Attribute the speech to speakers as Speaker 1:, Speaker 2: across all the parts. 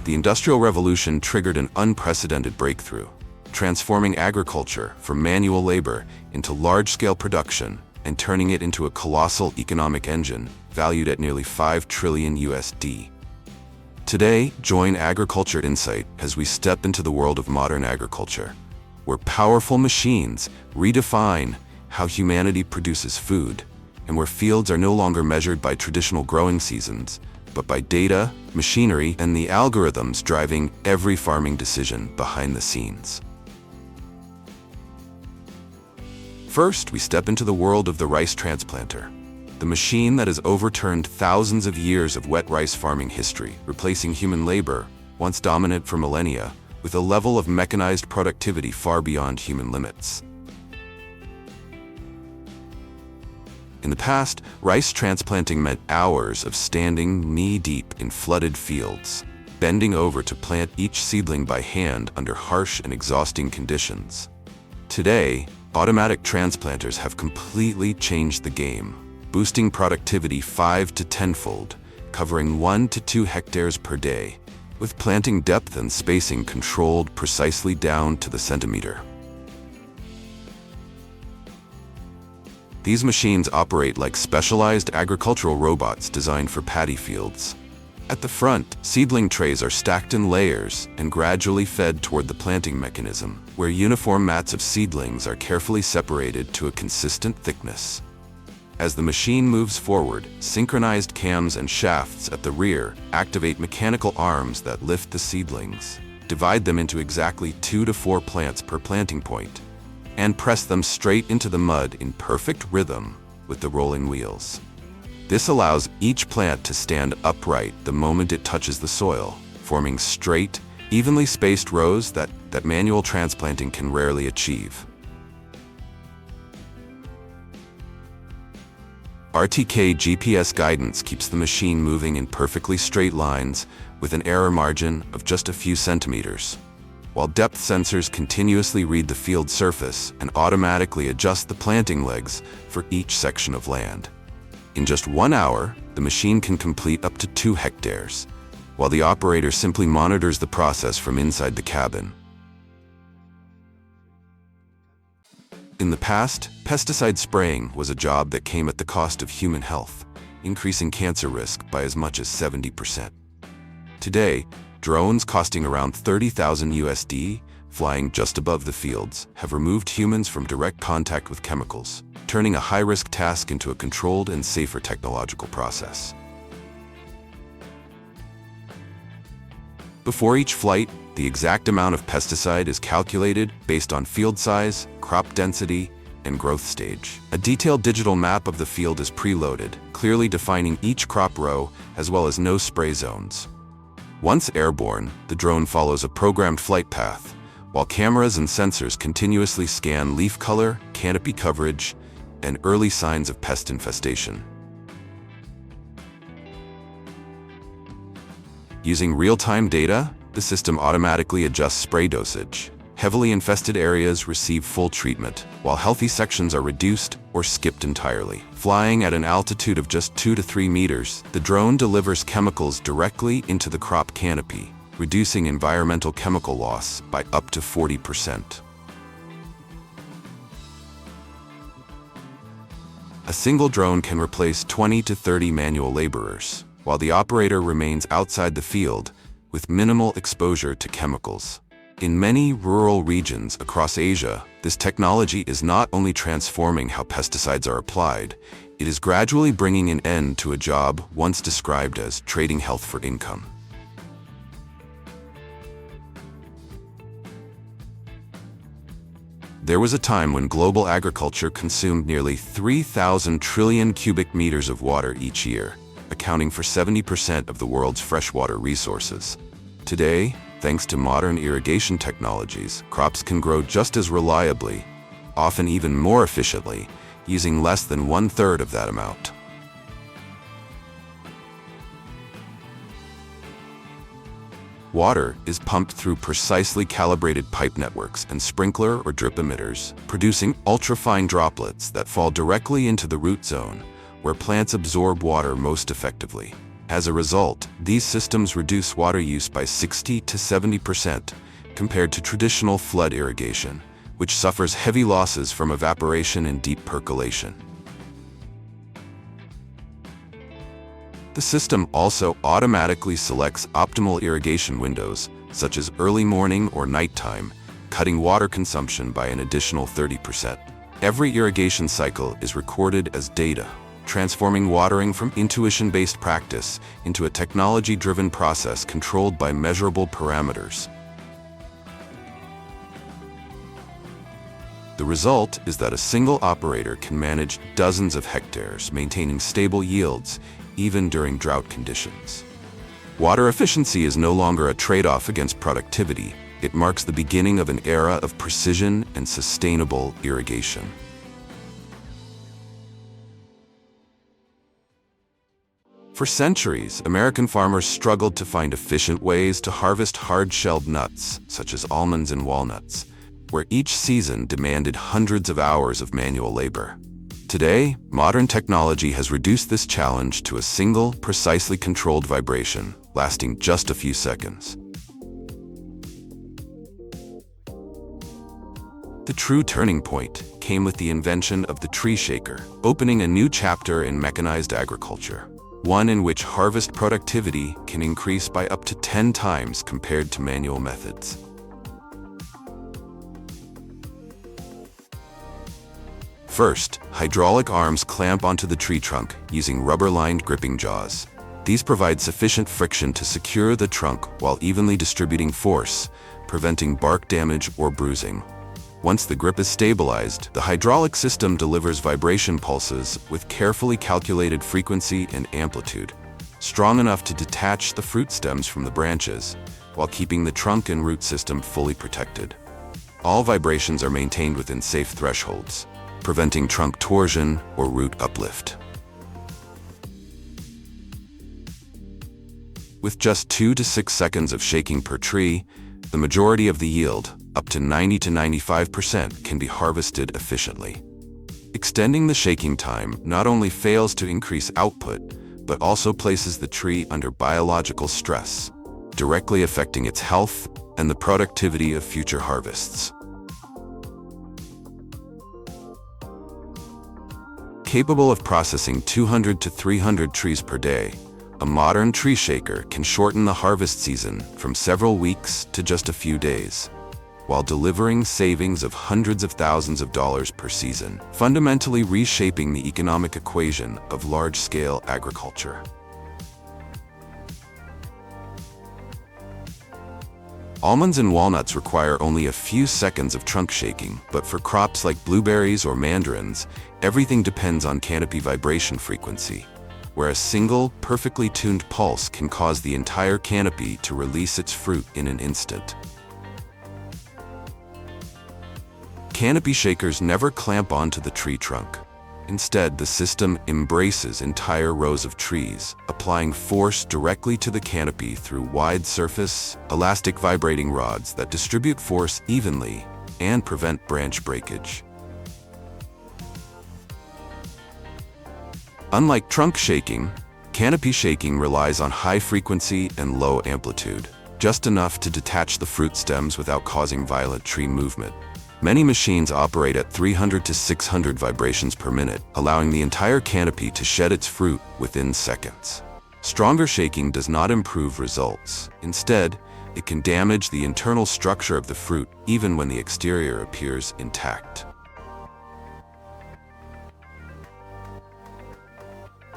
Speaker 1: the Industrial Revolution triggered an unprecedented breakthrough, transforming agriculture from manual labor into large-scale production and turning it into a colossal economic engine valued at nearly $5 trillion USD. Today, join Agriculture Insight as we step into the world of modern agriculture, where powerful machines redefine how humanity produces food, and where fields are no longer measured by traditional growing seasons, but by data, machinery, and the algorithms driving every farming decision behind the scenes. First, we step into the world of the rice transplanter, the machine that has overturned thousands of years of wet rice farming history, replacing human labor, once dominant for millennia, with a level of mechanized productivity far beyond human limits. In the past, rice transplanting meant hours of standing knee-deep in flooded fields, bending over to plant each seedling by hand under harsh and exhausting conditions. Today, automatic transplanters have completely changed the game, boosting productivity 5 to 10-fold, covering 1 to 2 hectares per day, with planting depth and spacing controlled precisely down to the centimeter. These machines operate like specialized agricultural robots designed for paddy fields. At the front, seedling trays are stacked in layers and gradually fed toward the planting mechanism, where uniform mats of seedlings are carefully separated to a consistent thickness. As the machine moves forward, synchronized cams and shafts at the rear activate mechanical arms that lift the seedlings, divide them into exactly 2 to 4 plants per planting point, and press them straight into the mud in perfect rhythm with the rolling wheels. This allows each plant to stand upright the moment it touches the soil, forming straight, evenly spaced rows that manual transplanting can rarely achieve. RTK GPS guidance keeps the machine moving in perfectly straight lines with an error margin of just a few centimeters, while depth sensors continuously read the field surface and automatically adjust the planting legs for each section of land. In just 1 hour, the machine can complete up to 2 hectares, while the operator simply monitors the process from inside the cabin. In the past, pesticide spraying was a job that came at the cost of human health, increasing cancer risk by as much as 70%. Today, drones costing around 30,000 USD, flying just above the fields, have removed humans from direct contact with chemicals, turning a high-risk task into a controlled and safer technological process. Before each flight, the exact amount of pesticide is calculated based on field size, crop density, and growth stage. A detailed digital map of the field is preloaded, clearly defining each crop row as well as no spray zones. Once airborne, the drone follows a programmed flight path, while cameras and sensors continuously scan leaf color, canopy coverage, and early signs of pest infestation. Using real-time data, the system automatically adjusts spray dosage. Heavily infested areas receive full treatment, while healthy sections are reduced or skipped entirely. Flying at an altitude of just 2 to 3 meters, the drone delivers chemicals directly into the crop canopy, reducing environmental chemical loss by up to 40%. A single drone can replace 20 to 30 manual laborers, while the operator remains outside the field with minimal exposure to chemicals. In many rural regions across Asia, this technology is not only transforming how pesticides are applied, it is gradually bringing an end to a job once described as trading health for income. There was a time when global agriculture consumed nearly 3,000 trillion cubic meters of water each year, accounting for 70% of the world's freshwater resources. Today, thanks to modern irrigation technologies, crops can grow just as reliably, often even more efficiently, using less than 1/3 of that amount. Water is pumped through precisely calibrated pipe networks and sprinkler or drip emitters, producing ultrafine droplets that fall directly into the root zone, where plants absorb water most effectively. As a result, these systems reduce water use by 60 to 70% compared to traditional flood irrigation, which suffers heavy losses from evaporation and deep percolation. The system also automatically selects optimal irrigation windows, such as early morning or nighttime, cutting water consumption by an additional 30%. Every irrigation cycle is recorded as data, transforming watering from intuition-based practice into a technology-driven process controlled by measurable parameters. The result is that a single operator can manage dozens of hectares, maintaining stable yields even during drought conditions. Water efficiency is no longer a trade-off against productivity. It marks the beginning of an era of precision and sustainable irrigation. For centuries, American farmers struggled to find efficient ways to harvest hard-shelled nuts, such as almonds and walnuts, where each season demanded hundreds of hours of manual labor. Today, modern technology has reduced this challenge to a single, precisely controlled vibration, lasting just a few seconds. The true turning point came with the invention of the tree shaker, opening a new chapter in mechanized agriculture, one in which harvest productivity can increase by up to 10 times compared to manual methods. First, hydraulic arms clamp onto the tree trunk using rubber-lined gripping jaws. These provide sufficient friction to secure the trunk while evenly distributing force, preventing bark damage or bruising. Once the grip is stabilized, the hydraulic system delivers vibration pulses with carefully calculated frequency and amplitude, strong enough to detach the fruit stems from the branches, while keeping the trunk and root system fully protected. All vibrations are maintained within safe thresholds, preventing trunk torsion or root uplift. With just 2 to 6 seconds of shaking per tree, the majority of the yield, up to 90 to 95%, can be harvested efficiently. Extending the shaking time not only fails to increase output, but also places the tree under biological stress, directly affecting its health and the productivity of future harvests. Capable of processing 200 to 300 trees per day, a modern tree shaker can shorten the harvest season from several weeks to just a few days, while delivering savings of hundreds of thousands of dollars per season, fundamentally reshaping the economic equation of large-scale agriculture. Almonds and walnuts require only a few seconds of trunk shaking, but for crops like blueberries or mandarins, everything depends on canopy vibration frequency, where a single, perfectly tuned pulse can cause the entire canopy to release its fruit in an instant. Canopy shakers never clamp onto the tree trunk. Instead, the system embraces entire rows of trees, applying force directly to the canopy through wide-surface, elastic vibrating rods that distribute force evenly and prevent branch breakage. Unlike trunk shaking, canopy shaking relies on high frequency and low amplitude, just enough to detach the fruit stems without causing violent tree movement. Many machines operate at 300 to 600 vibrations per minute, allowing the entire canopy to shed its fruit within seconds. Stronger shaking does not improve results. Instead, it can damage the internal structure of the fruit even when the exterior appears intact.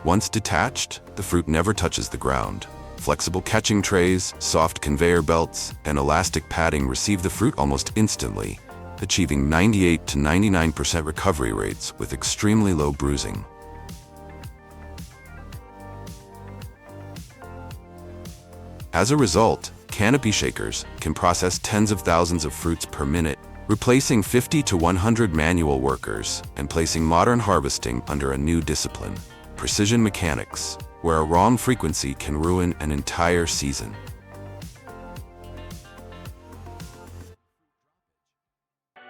Speaker 1: Once detached, the fruit never touches the ground. Flexible catching trays, soft conveyor belts, and elastic padding receive the fruit almost instantly, achieving 98 to 99% recovery rates with extremely low bruising. As a result, canopy shakers can process tens of thousands of fruits per minute, replacing 50 to 100 manual workers and placing modern harvesting under a new discipline, precision mechanics, where a wrong frequency can ruin an entire season.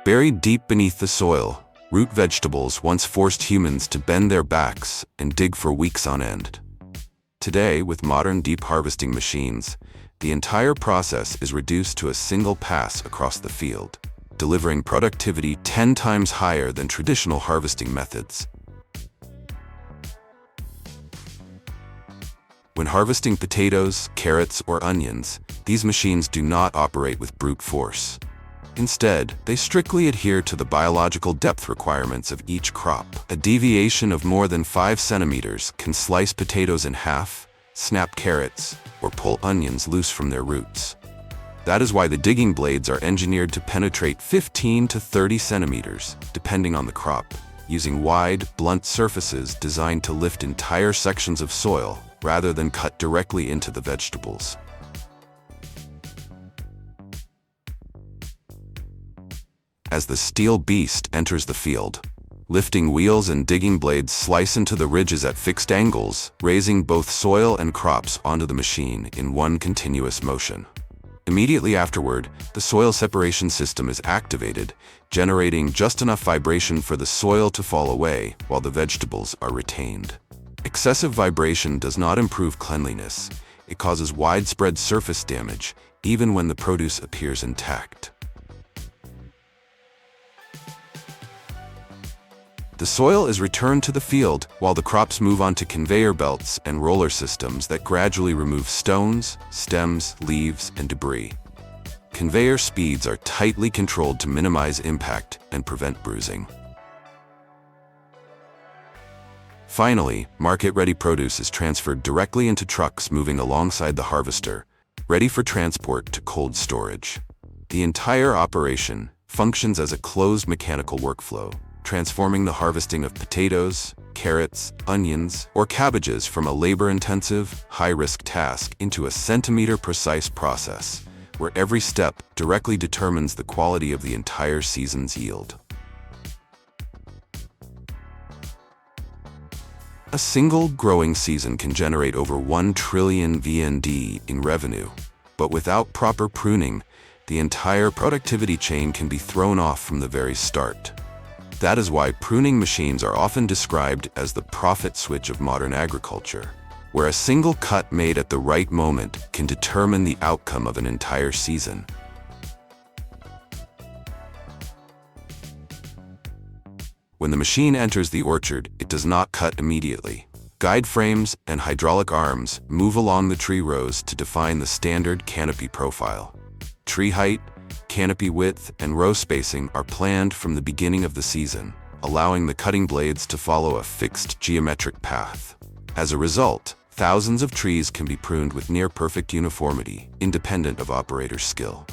Speaker 1: Buried deep beneath the soil, root vegetables once forced humans to bend their backs and dig for weeks on end. Today, with modern deep harvesting machines, the entire process is reduced to a single pass across the field, delivering productivity 10 times higher than traditional harvesting methods. When harvesting potatoes, carrots, or onions, these machines do not operate with brute force. Instead, they strictly adhere to the biological depth requirements of each crop. A deviation of more than 5 centimeters can slice potatoes in half, snap carrots, or pull onions loose from their roots. That is why the digging blades are engineered to penetrate 15 to 30 centimeters, depending on the crop, using wide, blunt surfaces designed to lift entire sections of soil rather than cut directly into the vegetables. As the steel beast enters the field, lifting wheels and digging blades slice into the ridges at fixed angles, raising both soil and crops onto the machine in one continuous motion. Immediately afterward, the soil separation system is activated, generating just enough vibration for the soil to fall away while the vegetables are retained. Excessive vibration does not improve cleanliness. It causes widespread surface damage, even when the produce appears intact. The soil is returned to the field while the crops move on to conveyor belts and roller systems that gradually remove stones, stems, leaves, and debris. Conveyor speeds are tightly controlled to minimize impact and prevent bruising. Finally, market-ready produce is transferred directly into trucks moving alongside the harvester, ready for transport to cold storage. The entire operation functions as a closed mechanical workflow, transforming the harvesting of potatoes, carrots, onions, or cabbages from a labor-intensive, high-risk task into a centimeter-precise process, where every step directly determines the quality of the entire season's yield. A single growing season can generate over 1 trillion VND in revenue, but without proper pruning, the entire productivity chain can be thrown off from the very start. That is why pruning machines are often described as the profit switch of modern agriculture, where a single cut made at the right moment can determine the outcome of an entire season. When the machine enters the orchard, it does not cut immediately. Guide frames and hydraulic arms move along the tree rows to define the standard canopy profile. Tree height, canopy width, and row spacing are planned from the beginning of the season, allowing the cutting blades to follow a fixed geometric path. As a result, thousands of trees can be pruned with near-perfect uniformity, independent of operator skill.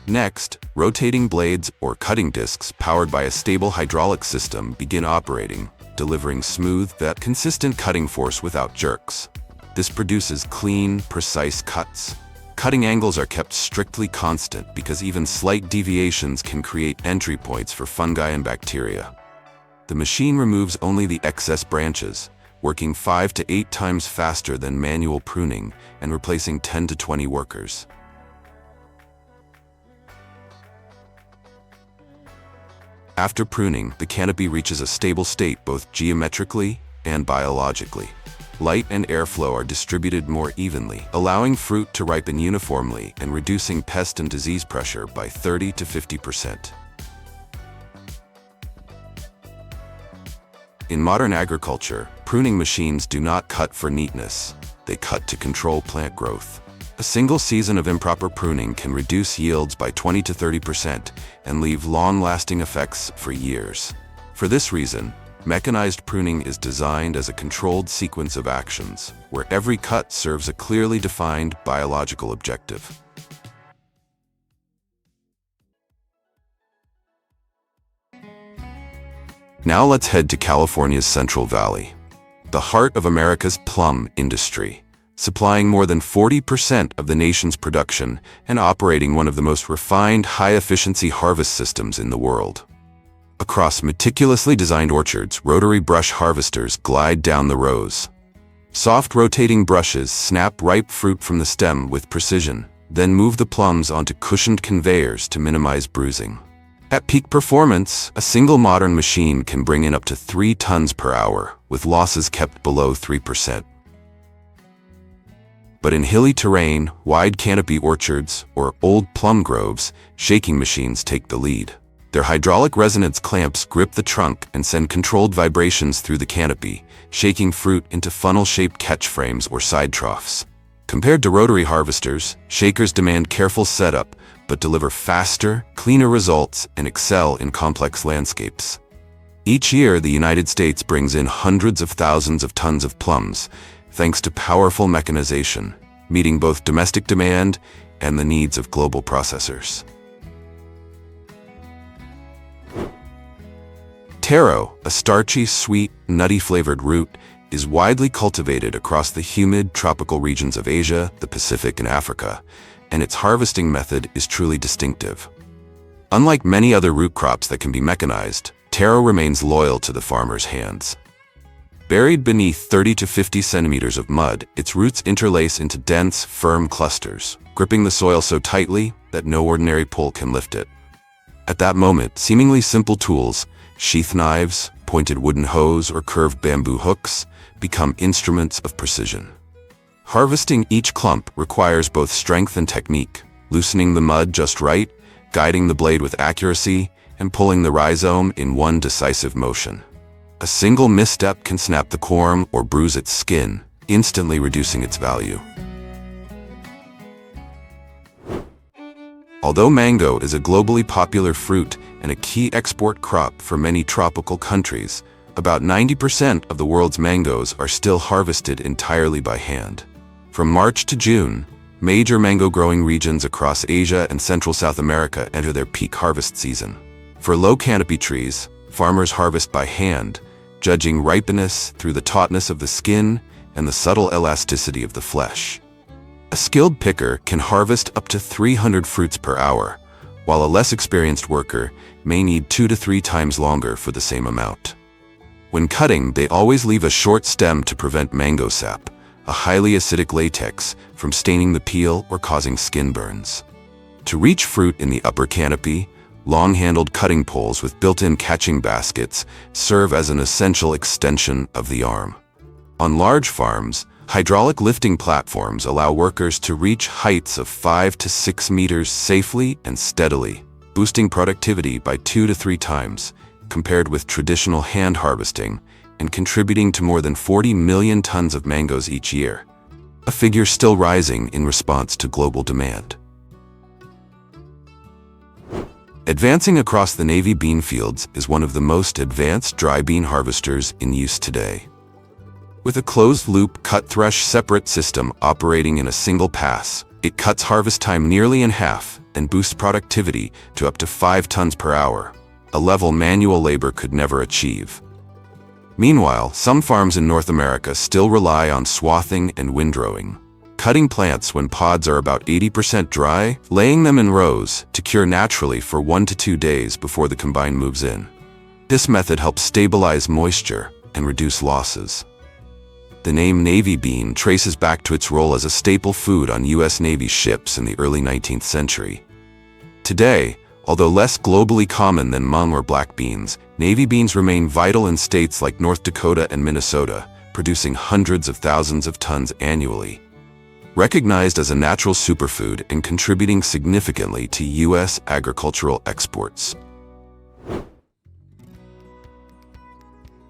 Speaker 1: Next, rotating blades or cutting discs powered by a stable hydraulic system begin operating, delivering smooth yet consistent cutting force without jerks. This produces clean, precise cuts. Cutting angles are kept strictly constant because even slight deviations can create entry points for fungi and bacteria. The machine removes only the excess branches, working 5 to 8 times faster than manual pruning and replacing 10 to 20 workers. After pruning, the canopy reaches a stable state both geometrically and biologically. Light and airflow are distributed more evenly, allowing fruit to ripen uniformly and reducing pest and disease pressure by 30 to 50%. In modern agriculture, pruning machines do not cut for neatness. They cut to control plant growth. A single season of improper pruning can reduce yields by 20 to 30% and leave long-lasting effects for years. For this reason, mechanized pruning is designed as a controlled sequence of actions, where every cut serves a clearly defined biological objective. Now let's head to California's Central Valley, the heart of America's plum industry, supplying more than 40% of the nation's production and operating one of the most refined, high-efficiency harvest systems in the world. Across meticulously designed orchards, rotary brush harvesters glide down the rows. Soft rotating brushes snap ripe fruit from the stem with precision, then move the plums onto cushioned conveyors to minimize bruising. At peak performance, a single modern machine can bring in up to 3 tons per hour, with losses kept below 3%. But in hilly terrain, wide canopy orchards, or old plum groves, shaking machines take the lead. Their hydraulic resonance clamps grip the trunk and send controlled vibrations through the canopy, shaking fruit into funnel-shaped catch frames or side troughs. Compared to rotary harvesters, shakers demand careful setup, but deliver faster, cleaner results and excel in complex landscapes. Each year, the United States brings in hundreds of thousands of tons of plums, thanks to powerful mechanization, meeting both domestic demand and the needs of global processors. Taro, a starchy, sweet, nutty-flavored root, is widely cultivated across the humid, tropical regions of Asia, the Pacific, and Africa, and its harvesting method is truly distinctive. Unlike many other root crops that can be mechanized, taro remains loyal to the farmer's hands. Buried beneath 30 to 50 centimeters of mud, its roots interlace into dense, firm clusters, gripping the soil so tightly that no ordinary pull can lift it. At that moment, seemingly simple tools, sheath knives, pointed wooden hoes, or curved bamboo hooks, become instruments of precision. Harvesting each clump requires both strength and technique, loosening the mud just right, guiding the blade with accuracy, and pulling the rhizome in one decisive motion. A single misstep can snap the corm or bruise its skin, instantly reducing its value. Although mango is a globally popular fruit and a key export crop for many tropical countries, about 90% of the world's mangoes are still harvested entirely by hand. From March to June, major mango-growing regions across Asia and Central South America enter their peak harvest season. For low-canopy trees, farmers harvest by hand, judging ripeness through the tautness of the skin and the subtle elasticity of the flesh. A skilled picker can harvest up to 300 fruits per hour, while a less experienced worker may need 2 to 3 times longer for the same amount. When cutting, they always leave a short stem to prevent mango sap, a highly acidic latex, from staining the peel or causing skin burns. To reach fruit in the upper canopy, long-handled cutting poles with built-in catching baskets serve as an essential extension of the arm. On large farms, hydraulic lifting platforms allow workers to reach heights of 5 to 6 meters safely and steadily, boosting productivity by 2 to 3 times, compared with traditional hand harvesting, and contributing to more than 40 million tons of mangoes each year, a figure still rising in response to global demand. Advancing across the navy bean fields is one of the most advanced dry bean harvesters in use today. With a closed-loop cut-thresh separate system operating in a single pass, it cuts harvest time nearly in half and boosts productivity to up to 5 tons per hour, a level manual labor could never achieve. Meanwhile, some farms in North America still rely on swathing and windrowing, cutting plants when pods are about 80% dry, laying them in rows to cure naturally for 1 to 2 days before the combine moves in. This method helps stabilize moisture and reduce losses. The name Navy bean traces back to its role as a staple food on U.S. Navy ships in the early 19th century. Today, although less globally common than mung or black beans, navy beans remain vital in states like North Dakota and Minnesota, producing hundreds of thousands of tons annually. Recognized as a natural superfood and contributing significantly to U.S. agricultural exports.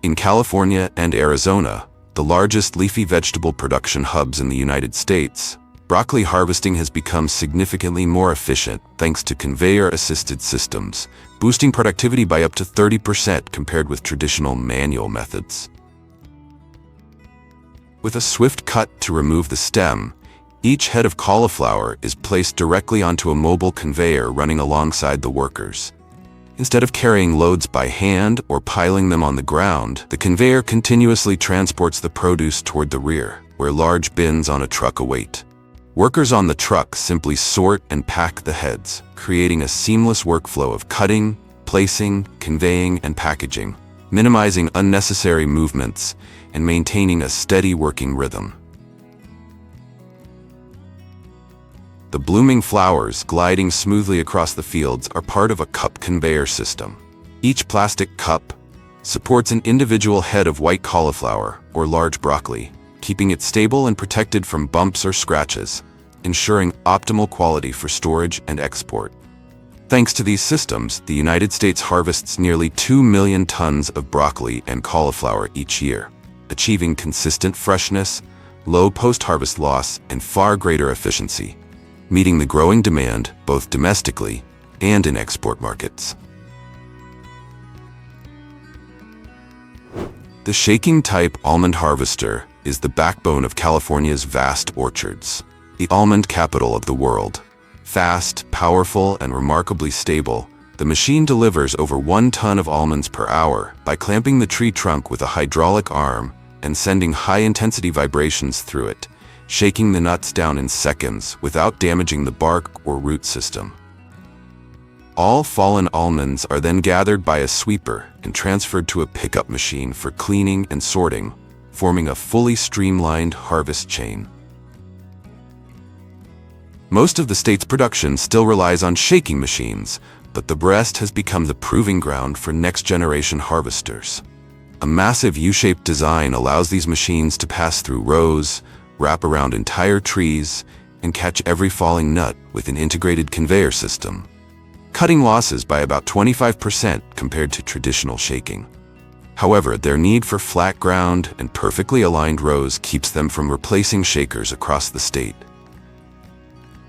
Speaker 1: In California and Arizona, the largest leafy vegetable production hubs in the United States, broccoli harvesting has become significantly more efficient thanks to conveyor-assisted systems, boosting productivity by up to 30% compared with traditional manual methods. With a swift cut to remove the stem, each head of cauliflower is placed directly onto a mobile conveyor running alongside the workers. Instead of carrying loads by hand or piling them on the ground, the conveyor continuously transports the produce toward the rear, where large bins on a truck await. Workers on the truck simply sort and pack the heads, creating a seamless workflow of cutting, placing, conveying, and packaging, minimizing unnecessary movements and maintaining a steady working rhythm. The blooming flowers gliding smoothly across the fields are part of a cup conveyor system. Each plastic cup supports an individual head of white cauliflower or large broccoli, keeping it stable and protected from bumps or scratches, ensuring optimal quality for storage and export. Thanks to these systems, the United States harvests nearly 2 million tons of broccoli and cauliflower each year, achieving consistent freshness, low post-harvest loss, and far greater efficiency, meeting the growing demand both domestically and in export markets. The shaking-type almond harvester is the backbone of California's vast orchards, the almond capital of the world. Fast, powerful, and remarkably stable, the machine delivers over 1 ton of almonds per hour by clamping the tree trunk with a hydraulic arm and sending high-intensity vibrations through it, shaking the nuts down in seconds without damaging the bark or root system. All fallen almonds are then gathered by a sweeper and transferred to a pickup machine for cleaning and sorting, forming a fully streamlined harvest chain. Most of the state's production still relies on shaking machines, but the breast has become the proving ground for next-generation harvesters. A massive U-shaped design allows these machines to pass through rows, wrap around entire trees, and catch every falling nut with an integrated conveyor system, cutting losses by about 25% compared to traditional shaking. However, their need for flat ground and perfectly aligned rows keeps them from replacing shakers across the state.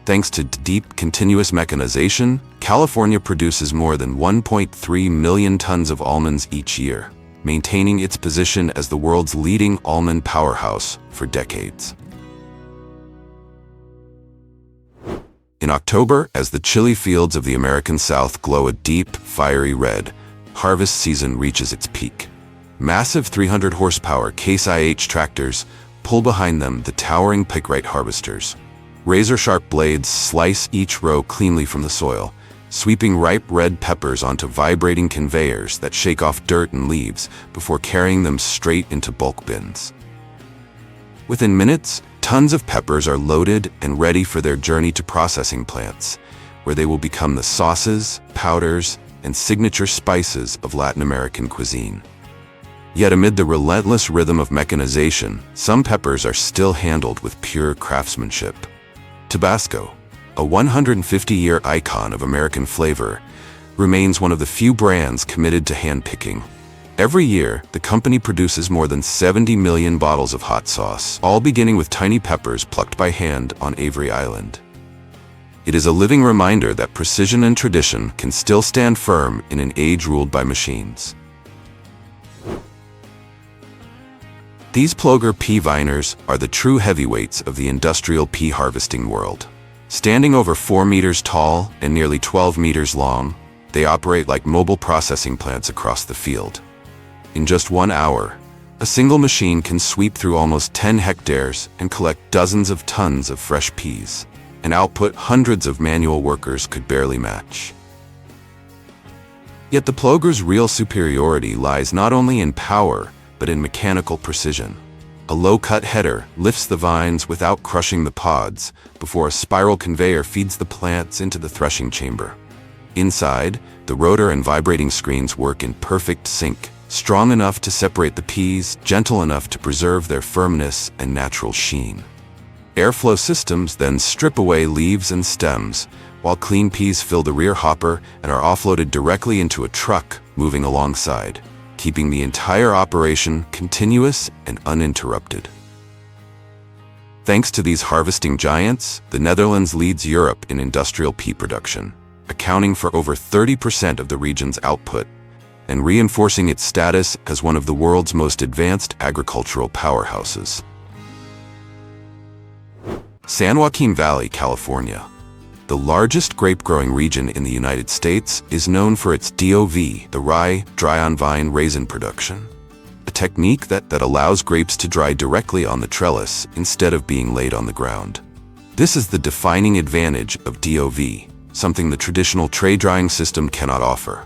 Speaker 1: Thanks to deep, continuous mechanization, California produces more than 1.3 million tons of almonds each year, maintaining its position as the world's leading almond powerhouse for decades. In October, as the chilly fields of the American South glow a deep, fiery red, harvest season reaches its peak. Massive 300 horsepower Case IH tractors pull behind them the towering Pickrite harvesters. Razor-sharp blades slice each row cleanly from the soil, sweeping ripe red peppers onto vibrating conveyors that shake off dirt and leaves before carrying them straight into bulk bins. Within minutes, tons of peppers are loaded and ready for their journey to processing plants, where they will become the sauces, powders, and signature spices of Latin American cuisine. Yet amid the relentless rhythm of mechanization, some peppers are still handled with pure craftsmanship. Tabasco, a 150-year icon of American flavor, remains one of the few brands committed to hand-picking. Every year, the company produces more than 70 million bottles of hot sauce, all beginning with tiny peppers plucked by hand on Avery Island. It is a living reminder that precision and tradition can still stand firm in an age ruled by machines. These Ploger pea viners are the true heavyweights of the industrial pea harvesting world. Standing over 4 meters tall and nearly 12 meters long, they operate like mobile processing plants across the field. In just 1 hour, a single machine can sweep through almost 10 hectares and collect dozens of tons of fresh peas, an output hundreds of manual workers could barely match. Yet the Ploger's real superiority lies not only in power, but in mechanical precision. A low-cut header lifts the vines without crushing the pods before a spiral conveyor feeds the plants into the threshing chamber. Inside, the rotor and vibrating screens work in perfect sync, strong enough to separate the peas, gentle enough to preserve their firmness and natural sheen. Airflow systems then strip away leaves and stems, while clean peas fill the rear hopper and are offloaded directly into a truck moving alongside, keeping the entire operation continuous and uninterrupted. Thanks to these harvesting giants, the Netherlands leads Europe in industrial pea production, accounting for over 30% of the region's output, and reinforcing its status as one of the world's most advanced agricultural powerhouses. San Joaquin Valley, California, the largest grape-growing region in the United States, is known for its DOV, the rye, dry-on-vine raisin production, a technique that allows grapes to dry directly on the trellis instead of being laid on the ground. This is the defining advantage of DOV, something the traditional tray drying system cannot offer.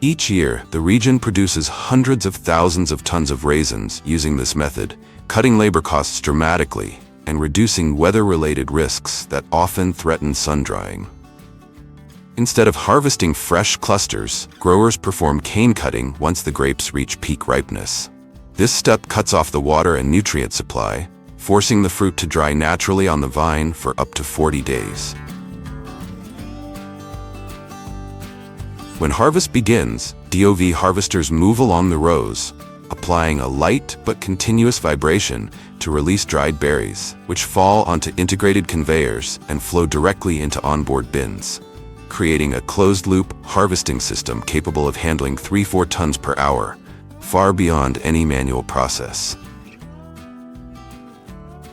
Speaker 1: Each year, the region produces hundreds of thousands of tons of raisins using this method, cutting labor costs dramatically and and reducing weather-related risks that often threaten sun-drying. Instead of harvesting fresh clusters, growers perform cane cutting once the grapes reach peak ripeness. This step cuts off the water and nutrient supply, forcing the fruit to dry naturally on the vine for up to 40 days. When harvest begins, DOV harvesters move along the rows, applying a light but continuous vibration to release dried berries, which fall onto integrated conveyors and flow directly into onboard bins, creating a closed-loop harvesting system capable of handling 3-4 tons per hour, far beyond any manual process.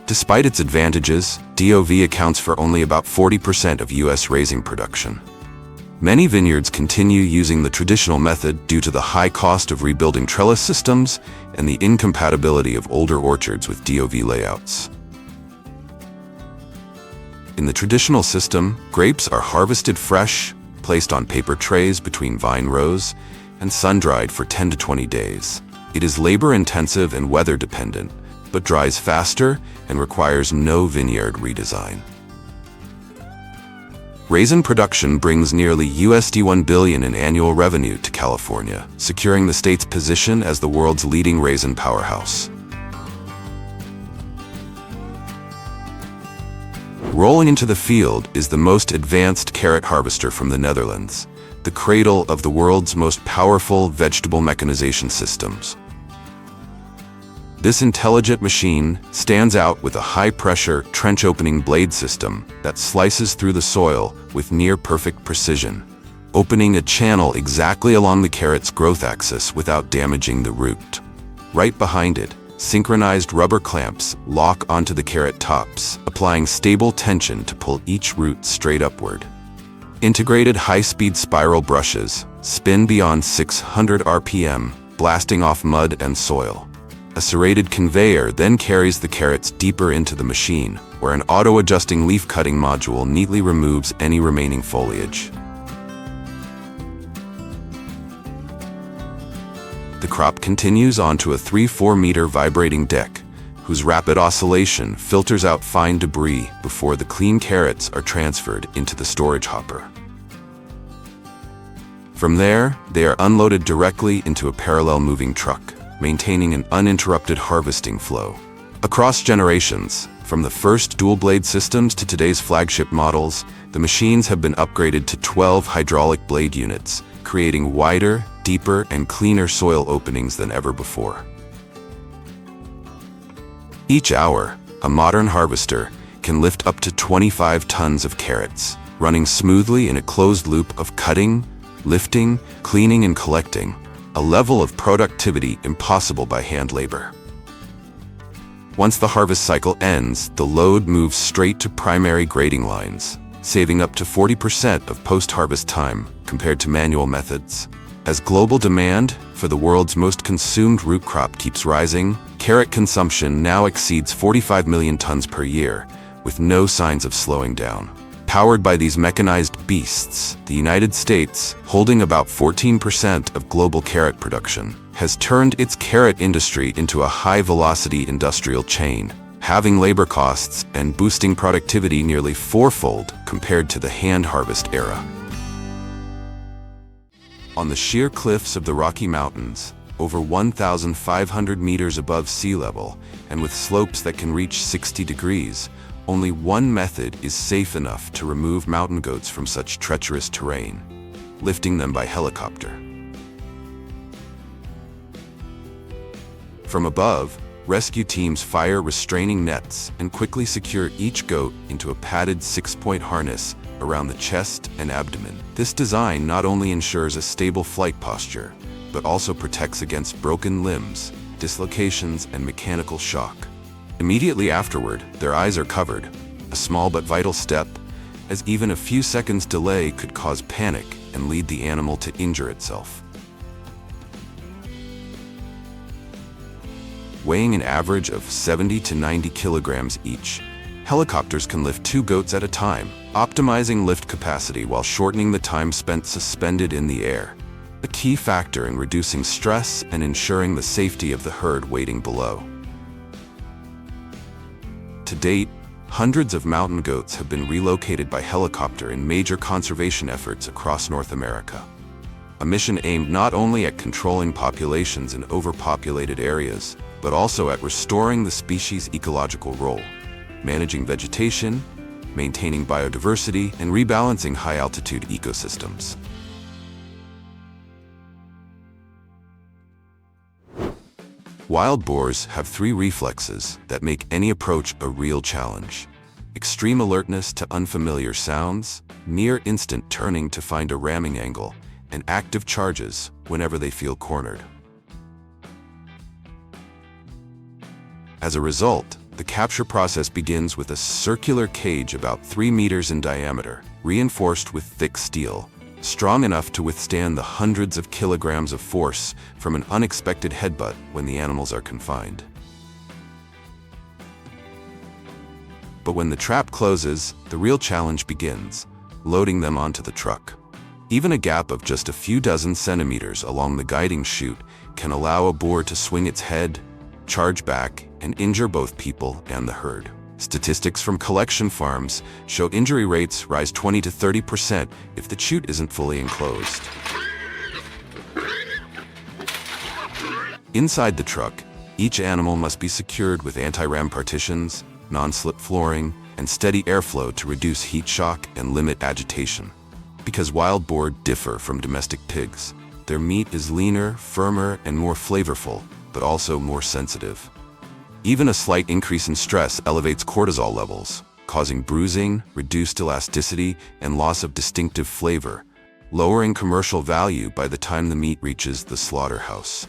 Speaker 1: Despite its advantages, DOV accounts for only about 40% of U.S. raising production. Many vineyards continue using the traditional method due to the high cost of rebuilding trellis systems and the incompatibility of older orchards with DOV layouts. In the traditional system, grapes are harvested fresh, placed on paper trays between vine rows, and sun-dried for 10 to 20 days. It is labor-intensive and weather-dependent, but dries faster and requires no vineyard redesign. Raisin production brings nearly $1 billion in annual revenue to California, securing the state's position as the world's leading raisin powerhouse. Rolling into the field is the most advanced carrot harvester from the Netherlands, the cradle of the world's most powerful vegetable mechanization systems. This intelligent machine stands out with a high-pressure, trench-opening blade system that slices through the soil with near-perfect precision, opening a channel exactly along the carrot's growth axis without damaging the root. Right behind it, synchronized rubber clamps lock onto the carrot tops, applying stable tension to pull each root straight upward. Integrated high-speed spiral brushes spin beyond 600 RPM, blasting off mud and soil. A serrated conveyor then carries the carrots deeper into the machine, where an auto-adjusting leaf-cutting module neatly removes any remaining foliage. The crop continues onto a 3-4 meter vibrating deck, whose rapid oscillation filters out fine debris before the clean carrots are transferred into the storage hopper. From there, they are unloaded directly into a parallel moving truck, maintaining an uninterrupted harvesting flow. Across generations, from the first dual-blade systems to today's flagship models, the machines have been upgraded to 12 hydraulic blade units, creating wider, deeper, and cleaner soil openings than ever before. Each hour, a modern harvester can lift up to 25 tons of carrots, running smoothly in a closed loop of cutting, lifting, cleaning, and collecting, a level of productivity impossible by hand labor. Once the harvest cycle ends, the load moves straight to primary grading lines, saving up to 40% of post-harvest time compared to manual methods. As global demand for the world's most consumed root crop keeps rising, carrot consumption now exceeds 45 million tons per year, with no signs of slowing down. Powered by these mechanized beasts, the United States, holding about 14% of global carrot production, has turned its carrot industry into a high-velocity industrial chain, halving labor costs and boosting productivity nearly fourfold compared to the hand harvest era. On the sheer cliffs of the Rocky Mountains, over 1,500 meters above sea level, and with slopes that can reach 60 degrees, only one method is safe enough to remove mountain goats from such treacherous terrain: lifting them by helicopter. From above, rescue teams fire restraining nets and quickly secure each goat into a padded 6-point harness around the chest and abdomen. This design not only ensures a stable flight posture, but also protects against broken limbs, dislocations, and mechanical shock. Immediately afterward, their eyes are covered, a small but vital step, as even a few seconds' delay could cause panic and lead the animal to injure itself. Weighing an average of 70 to 90 kilograms each, helicopters can lift 2 goats at a time, optimizing lift capacity while shortening the time spent suspended in the air, a key factor in reducing stress and ensuring the safety of the herd waiting below. date, hundreds of mountain goats have been relocated by helicopter in major conservation efforts across North America. A mission aimed not only at controlling populations in overpopulated areas, but also at restoring the species' ecological role, managing vegetation, maintaining biodiversity, and rebalancing high-altitude ecosystems. Wild boars have three reflexes that make any approach a real challenge: extreme alertness to unfamiliar sounds, near-instant turning to find a ramming angle, and active charges whenever they feel cornered. As a result, the capture process begins with a circular cage about 3 meters in diameter, reinforced with thick steel, strong enough to withstand the hundreds of kilograms of force from an unexpected headbutt when the animals are confined. But when the trap closes, the real challenge begins: loading them onto the truck. Even a gap of just a few dozen centimeters along the guiding chute can allow a boar to swing its head, charge back, and injure both people and the herd. Statistics from collection farms show injury rates rise 20 to 30% if the chute isn't fully enclosed. Inside the truck, each animal must be secured with anti-ram partitions, non-slip flooring, and steady airflow to reduce heat shock and limit agitation. Because wild boar differ from domestic pigs, their meat is leaner, firmer, and more flavorful, but also more sensitive. Even a slight increase in stress elevates cortisol levels, causing bruising, reduced elasticity, and loss of distinctive flavor, lowering commercial value by the time the meat reaches the slaughterhouse.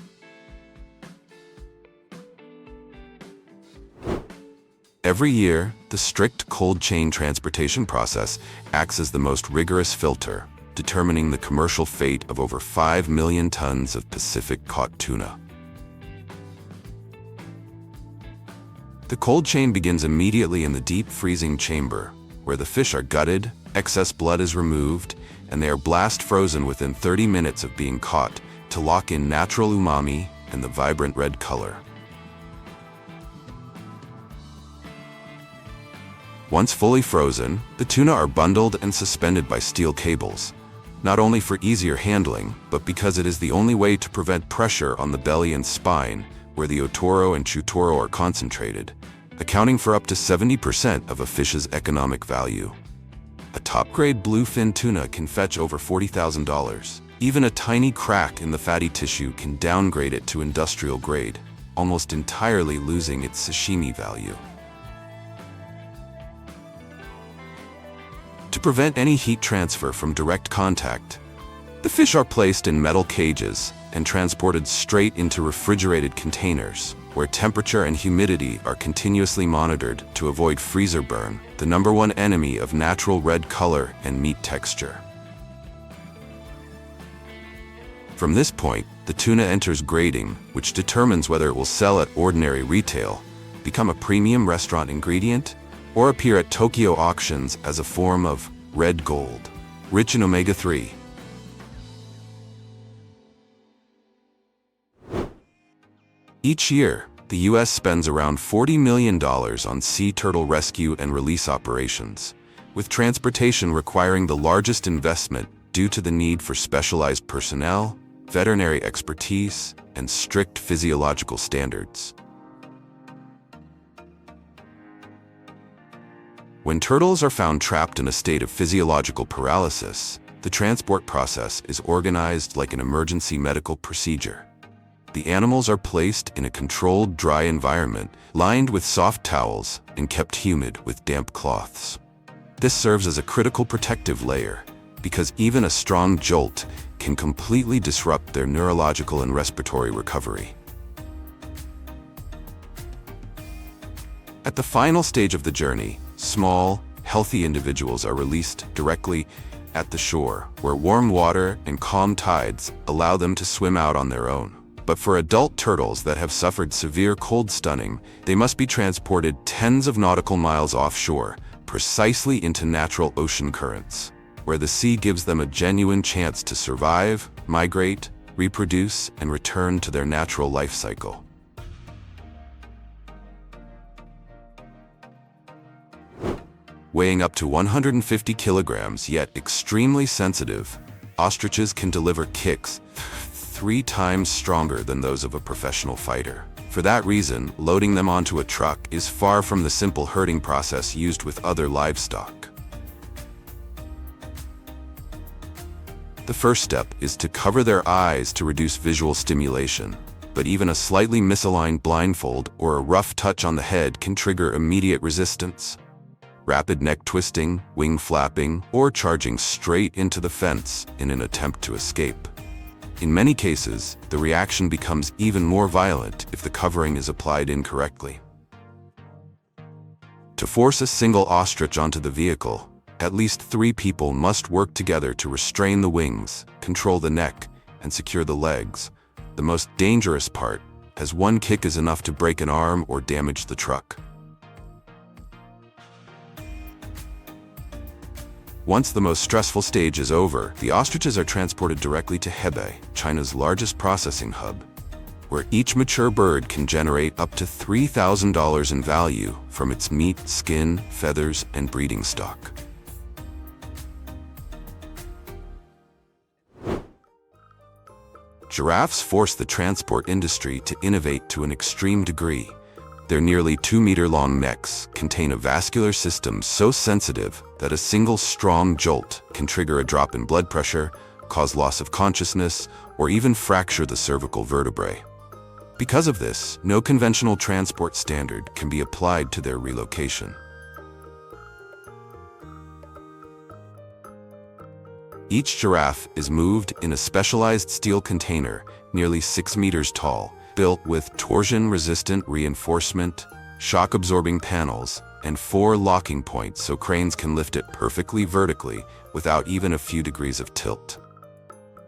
Speaker 1: Every year, the strict cold chain transportation process acts as the most rigorous filter, determining the commercial fate of over 5 million tons of Pacific-caught tuna. The cold chain begins immediately in the deep freezing chamber, where the fish are gutted, excess blood is removed, and they are blast frozen within 30 minutes of being caught to lock in natural umami and the vibrant red color. Once fully frozen, the tuna are bundled and suspended by steel cables, not only for easier handling, but because it is the only way to prevent pressure on the belly and spine, where the otoro and chutoro are concentrated, accounting for up to 70% of a fish's economic value. A top-grade bluefin tuna can fetch over $40,000. Even a tiny crack in the fatty tissue can downgrade it to industrial grade, almost entirely losing its sashimi value. To prevent any heat transfer from direct contact, the fish are placed in metal cages and transported straight into refrigerated containers, where temperature and humidity are continuously monitored to avoid freezer burn, the #1 enemy of natural red color and meat texture. From this point, the tuna enters grading, which determines whether it will sell at ordinary retail, become a premium restaurant ingredient, or appear at Tokyo auctions as a form of red gold, rich in omega-3. Each year, the U.S. spends around $40 million on sea turtle rescue and release operations, with transportation requiring the largest investment due to the need for specialized personnel, veterinary expertise, and strict physiological standards. When turtles are found trapped in a state of physiological paralysis, the transport process is organized like an emergency medical procedure. The animals are placed in a controlled, dry environment, lined with soft towels and kept humid with damp cloths. This serves as a critical protective layer, because even a strong jolt can completely disrupt their neurological and respiratory recovery. At the final stage of the journey, small, healthy individuals are released directly at the shore, where warm water and calm tides allow them to swim out on their own. But for adult turtles that have suffered severe cold stunning, they must be transported tens of nautical miles offshore, precisely into natural ocean currents, where the sea gives them a genuine chance to survive, migrate, reproduce, and return to their natural life cycle. Weighing up to 150 kilograms, yet extremely sensitive, ostriches can deliver kicks 3 times stronger than those of a professional fighter. For that reason, loading them onto a truck is far from the simple herding process used with other livestock. The first step is to cover their eyes to reduce visual stimulation, but even a slightly misaligned blindfold or a rough touch on the head can trigger immediate resistance. Rapid neck twisting, wing flapping, or charging straight into the fence in an attempt to escape. In many cases, the reaction becomes even more violent if the covering is applied incorrectly. To force a single ostrich onto the vehicle, at least 3 people must work together to restrain the wings, control the neck, and secure the legs. The most dangerous part, as one kick is enough to break an arm or damage the truck. Once the most stressful stage is over, the ostriches are transported directly to Hebei, China's largest processing hub, where each mature bird can generate up to $3,000 in value from its meat, skin, feathers, and breeding stock. Giraffes force the transport industry to innovate to an extreme degree. Their nearly 2-meter-long necks contain a vascular system so sensitive that a single strong jolt can trigger a drop in blood pressure, cause loss of consciousness, or even fracture the cervical vertebrae. Because of this, no conventional transport standard can be applied to their relocation. Each giraffe is moved in a specialized steel container, nearly 6 meters tall, built with torsion-resistant reinforcement, shock-absorbing panels, and 4 locking points so cranes can lift it perfectly vertically without even a few degrees of tilt.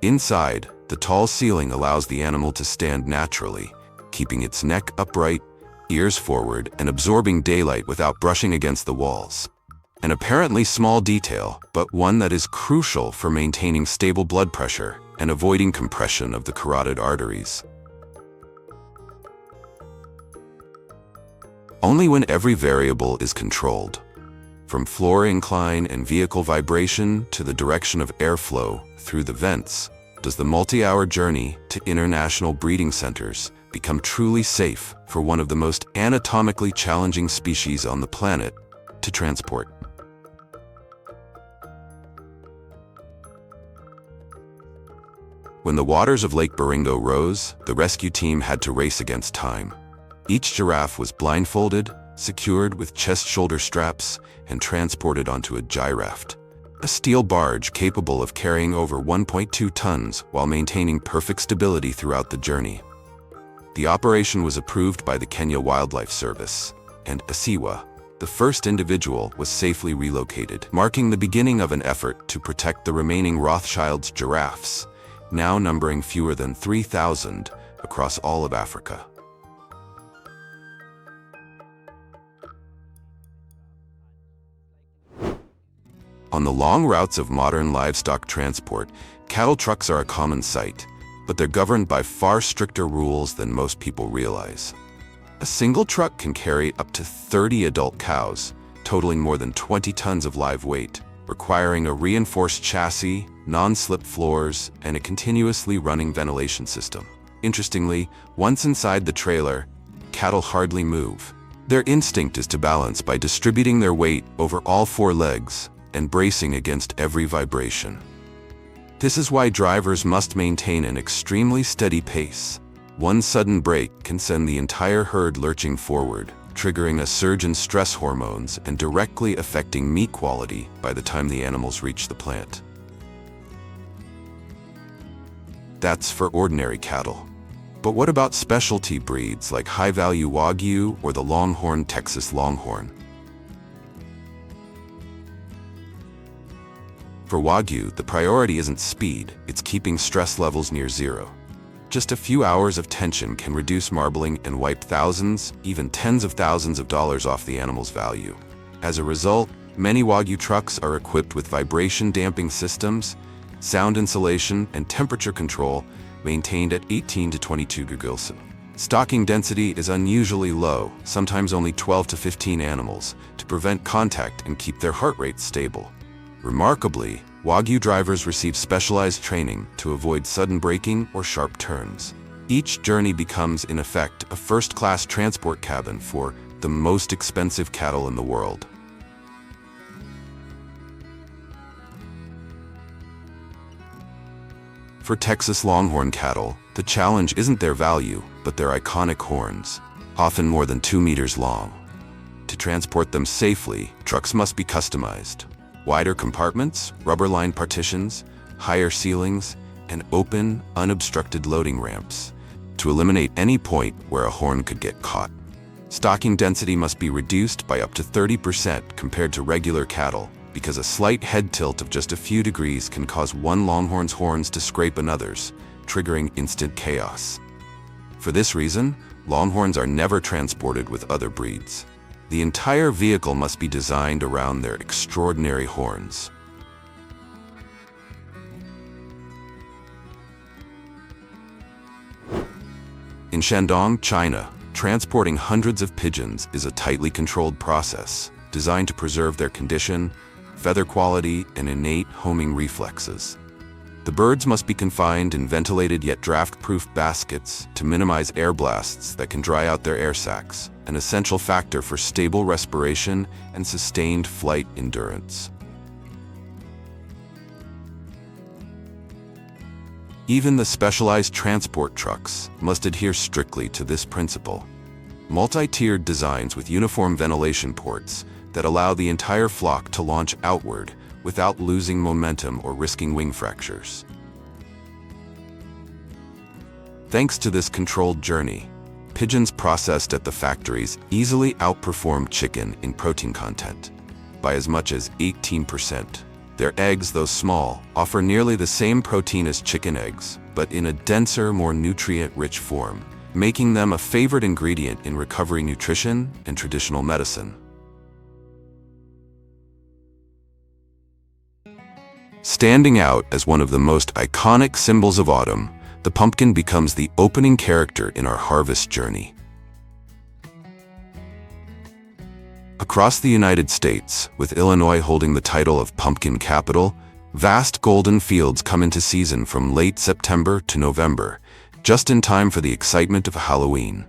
Speaker 1: Inside, the tall ceiling allows the animal to stand naturally, keeping its neck upright, ears forward, and absorbing daylight without brushing against the walls. An apparently small detail, but one that is crucial for maintaining stable blood pressure and avoiding compression of the carotid arteries. Only when every variable is controlled, from floor incline and vehicle vibration to the direction of airflow through the vents, does the multi-hour journey to international breeding centers become truly safe for one of the most anatomically challenging species on the planet to transport. When the waters of Lake Baringo rose, the rescue team had to race against time. Each giraffe was blindfolded, secured with chest-shoulder straps, and transported onto a gyraft, a steel barge capable of carrying over 1.2 tons while maintaining perfect stability throughout the journey. The operation was approved by the Kenya Wildlife Service, and Asiwa, the first individual, was safely relocated, marking the beginning of an effort to protect the remaining Rothschild's giraffes, now numbering fewer than 3,000 across all of Africa. On the long routes of modern livestock transport, cattle trucks are a common sight, but they're governed by far stricter rules than most people realize. A single truck can carry up to 30 adult cows, totaling more than 20 tons of live weight, requiring a reinforced chassis, non-slip floors, and a continuously running ventilation system. Interestingly, once inside the trailer, cattle hardly move. Their instinct is to balance by distributing their weight over all 4 legs and bracing against every vibration. This is why drivers must maintain an extremely steady pace. One sudden break can send the entire herd lurching forward, triggering a surge in stress hormones and directly affecting meat quality by the time the animals reach the plant. That's for ordinary cattle. But what about specialty breeds like high-value Wagyu or the Longhorn Texas Longhorn? For Wagyu, the priority isn't speed, it's keeping stress levels near zero. Just a few hours of tension can reduce marbling and wipe thousands, even tens of thousands of dollars off the animal's value. As a result, many Wagyu trucks are equipped with vibration damping systems, sound insulation, and temperature control maintained at 18 to 22 degrees Celsius. Stocking density is unusually low, sometimes only 12 to 15 animals, to prevent contact and keep their heart rate stable. Remarkably, Wagyu drivers receive specialized training to avoid sudden braking or sharp turns. Each journey becomes, in effect, a first-class transport cabin for the most expensive cattle in the world. For Texas Longhorn cattle, the challenge isn't their value, but their iconic horns, often more than 2 meters long. To transport them safely, trucks must be customized. Wider compartments, rubber-lined partitions, higher ceilings, and open, unobstructed loading ramps to eliminate any point where a horn could get caught. Stocking density must be reduced by up to 30% compared to regular cattle, because a slight head tilt of just a few degrees can cause one longhorn's horns to scrape another's, triggering instant chaos. For this reason, longhorns are never transported with other breeds. The entire vehicle must be designed around their extraordinary horns. In Shandong, China, transporting hundreds of pigeons is a tightly controlled process designed to preserve their condition, feather quality, and innate homing reflexes. The birds must be confined in ventilated yet draft-proof baskets to minimize air blasts that can dry out their air sacs, an essential factor for stable respiration and sustained flight endurance. Even the specialized transport trucks must adhere strictly to this principle. Multi-tiered designs with uniform ventilation ports that allow the entire flock to launch outward without losing momentum or risking wing fractures. Thanks to this controlled journey, pigeons processed at the factories easily outperform chicken in protein content by as much as 18%. Their eggs, though small, offer nearly the same protein as chicken eggs, but in a denser, more nutrient-rich form, making them a favorite ingredient in recovery nutrition and traditional medicine. Standing out as one of the most iconic symbols of autumn, the pumpkin becomes the opening character in our harvest journey. Across the United States, with Illinois holding the title of pumpkin capital, vast golden fields come into season from late September to November, just in time for the excitement of Halloween.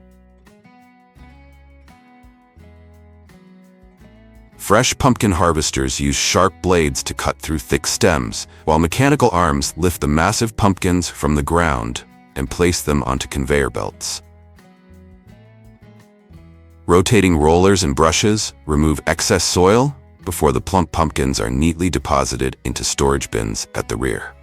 Speaker 1: Fresh pumpkin harvesters use sharp blades to cut through thick stems, while mechanical arms lift the massive pumpkins from the ground and place them onto conveyor belts. Rotating rollers and brushes remove excess soil before the plump pumpkins are neatly deposited into storage bins at the rear.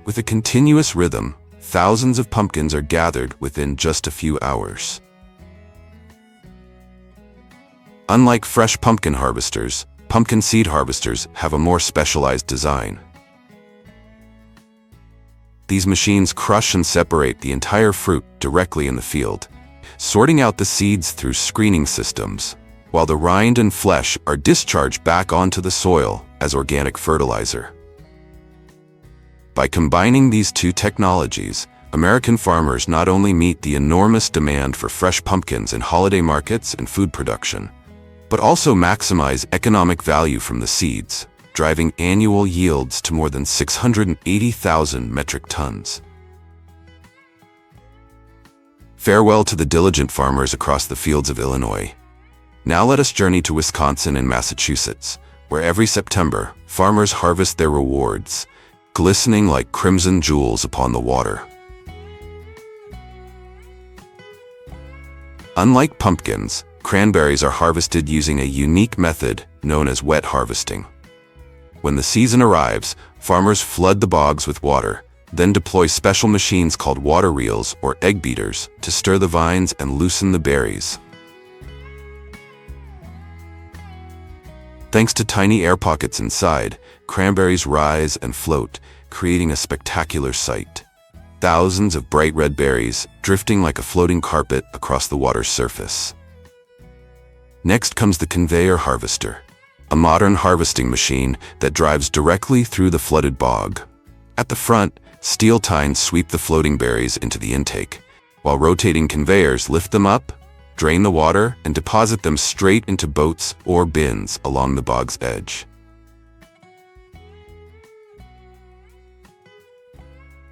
Speaker 1: With a continuous rhythm, thousands of pumpkins are gathered within just a few hours. Unlike fresh pumpkin harvesters, pumpkin seed harvesters have a more specialized design. These machines crush and separate the entire fruit directly in the field, sorting out the seeds through screening systems, while the rind and flesh are discharged back onto the soil as organic fertilizer. By combining these two technologies, American farmers not only meet the enormous demand for fresh pumpkins in holiday markets and food production, but also maximize economic value from the seeds, driving annual yields to more than 680,000 metric tons. Farewell to the diligent farmers across the fields of Illinois. Now let us journey to Wisconsin and Massachusetts, where every September, farmers harvest their rewards, glistening like crimson jewels upon the water. Unlike pumpkins, cranberries are harvested using a unique method known as wet harvesting. When the season arrives, farmers flood the bogs with water, then deploy special machines called water reels or egg beaters to stir the vines and loosen the berries. Thanks to tiny air pockets inside, cranberries rise and float, creating a spectacular sight. Thousands of bright red berries drifting like a floating carpet across the water's surface. Next comes the conveyor harvester, a modern harvesting machine that drives directly through the flooded bog. At the front, steel tines sweep the floating berries into the intake, while rotating conveyors lift them up, drain the water, and deposit them straight into boats or bins along the bog's edge.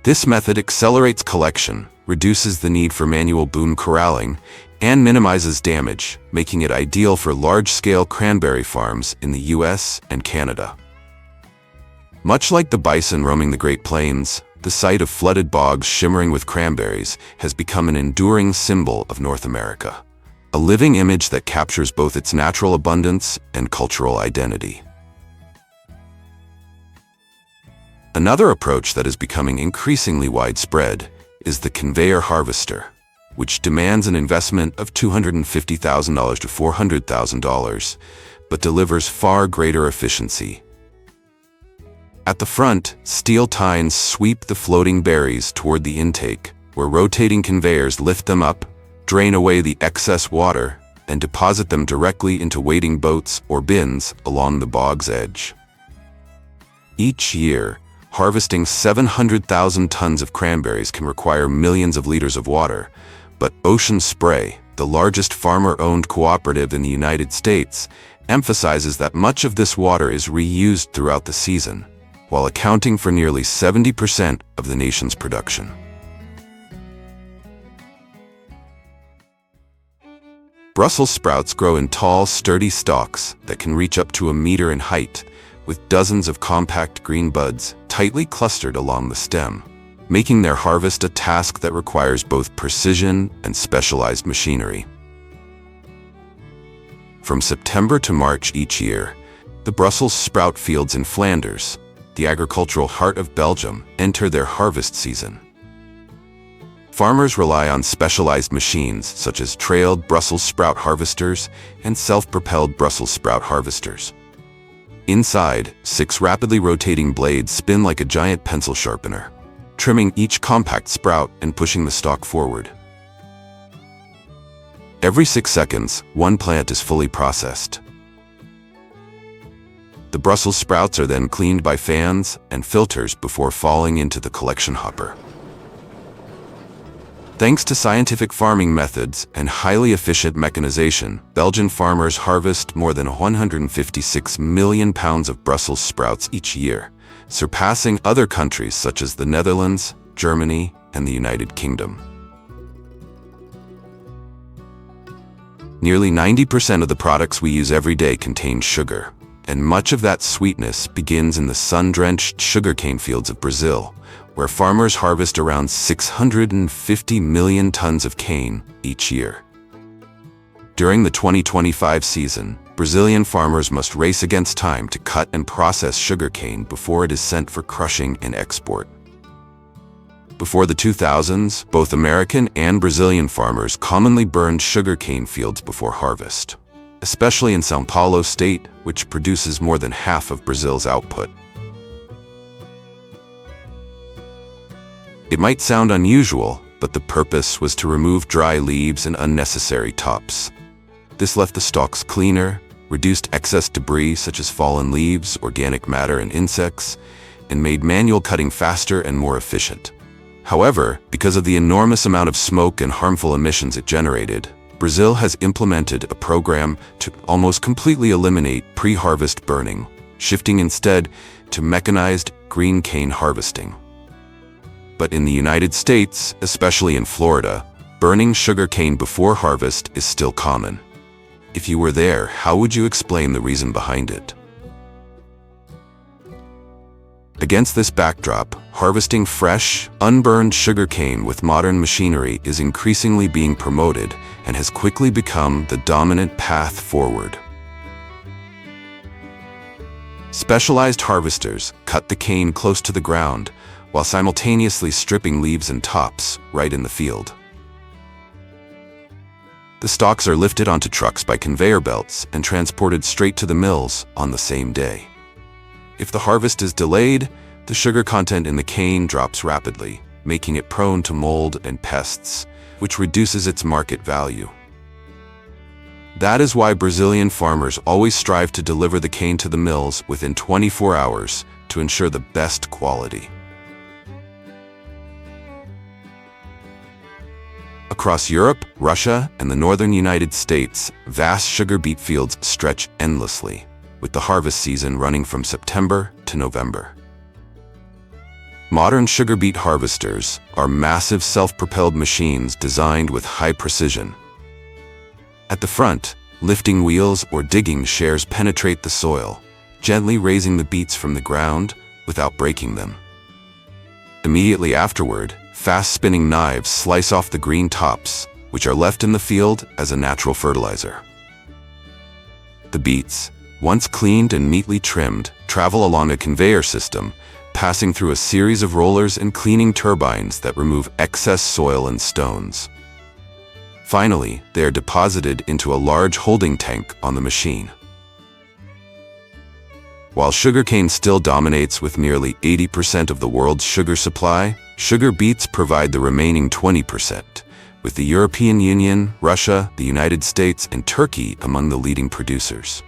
Speaker 1: This method accelerates collection, reduces the need for manual boom corralling, and minimizes damage, making it ideal for large-scale cranberry farms in the US and Canada. Much like the bison roaming the Great Plains, the sight of flooded bogs shimmering with cranberries has become an enduring symbol of North America, a living image that captures both its natural abundance and cultural identity. Another approach that is becoming increasingly widespread is the conveyor harvester, which demands an investment of $250,000 to $400,000, but delivers far greater efficiency. At the front, steel tines sweep the floating berries toward the intake, where rotating conveyors lift them up, drain away the excess water, and deposit them directly into waiting boats or bins along the bog's edge. Each year, harvesting 700,000 tons of cranberries can require millions of liters of water, but Ocean Spray, the largest farmer-owned cooperative in the United States, emphasizes that much of this water is reused throughout the season, while accounting for nearly 70% of the nation's production. Brussels sprouts grow in tall, sturdy stalks that can reach up to a meter in height, with dozens of compact green buds tightly clustered along the stem, making their harvest a task that requires both precision and specialized machinery. From September to March each year, the Brussels sprout fields in Flanders, the agricultural heart of Belgium, enter their harvest season. Farmers rely on specialized machines such as trailed Brussels sprout harvesters and self-propelled Brussels sprout harvesters. Inside, 6 rapidly rotating blades spin like a giant pencil sharpener, trimming each compact sprout and pushing the stalk forward. Every 6 seconds, one plant is fully processed. The Brussels sprouts are then cleaned by fans and filters before falling into the collection hopper. Thanks to scientific farming methods and highly efficient mechanization, Belgian farmers harvest more than 156 million pounds of Brussels sprouts each year, surpassing other countries such as the Netherlands, Germany, and the United Kingdom. Nearly 90% of the products we use every day contain sugar, and much of that sweetness begins in the sun-drenched sugarcane fields of Brazil, where farmers harvest around 650 million tons of cane each year. During the 2025 season, Brazilian farmers must race against time to cut and process sugarcane before it is sent for crushing and export. Before the 2000s, both American and Brazilian farmers commonly burned sugarcane fields before harvest, especially in São Paulo state, which produces more than half of Brazil's output. It might sound unusual, but the purpose was to remove dry leaves and unnecessary tops. This left the stalks cleaner, reduced excess debris such as fallen leaves, organic matter, and insects, and made manual cutting faster and more efficient. However, because of the enormous amount of smoke and harmful emissions it generated, Brazil has implemented a program to almost completely eliminate pre-harvest burning, shifting instead to mechanized green cane harvesting. But in the United States, especially in Florida, burning sugarcane before harvest is still common. If you were there, how would you explain the reason behind it? Against this backdrop, harvesting fresh, unburned sugarcane with modern machinery is increasingly being promoted and has quickly become the dominant path forward. Specialized harvesters cut the cane close to the ground, while simultaneously stripping leaves and tops right in the field. The stalks are lifted onto trucks by conveyor belts and transported straight to the mills on the same day. If the harvest is delayed, the sugar content in the cane drops rapidly, making it prone to mold and pests, which reduces its market value. That is why Brazilian farmers always strive to deliver the cane to the mills within 24 hours to ensure the best quality. Across Europe, Russia, and the northern United States, vast sugar beet fields stretch endlessly, with the harvest season running from September to November. Modern sugar beet harvesters are massive self-propelled machines designed with high precision. At the front, lifting wheels or digging shares penetrate the soil, gently raising the beets from the ground without breaking them. Immediately afterward, fast-spinning knives slice off the green tops, which are left in the field as a natural fertilizer. The beets, once cleaned and neatly trimmed, travel along a conveyor system, passing through a series of rollers and cleaning turbines that remove excess soil and stones. Finally, they are deposited into a large holding tank on the machine. While sugarcane still dominates with nearly 80% of the world's sugar supply, sugar beets provide the remaining 20%, with the European Union, Russia, the United States, and Turkey among the leading producers.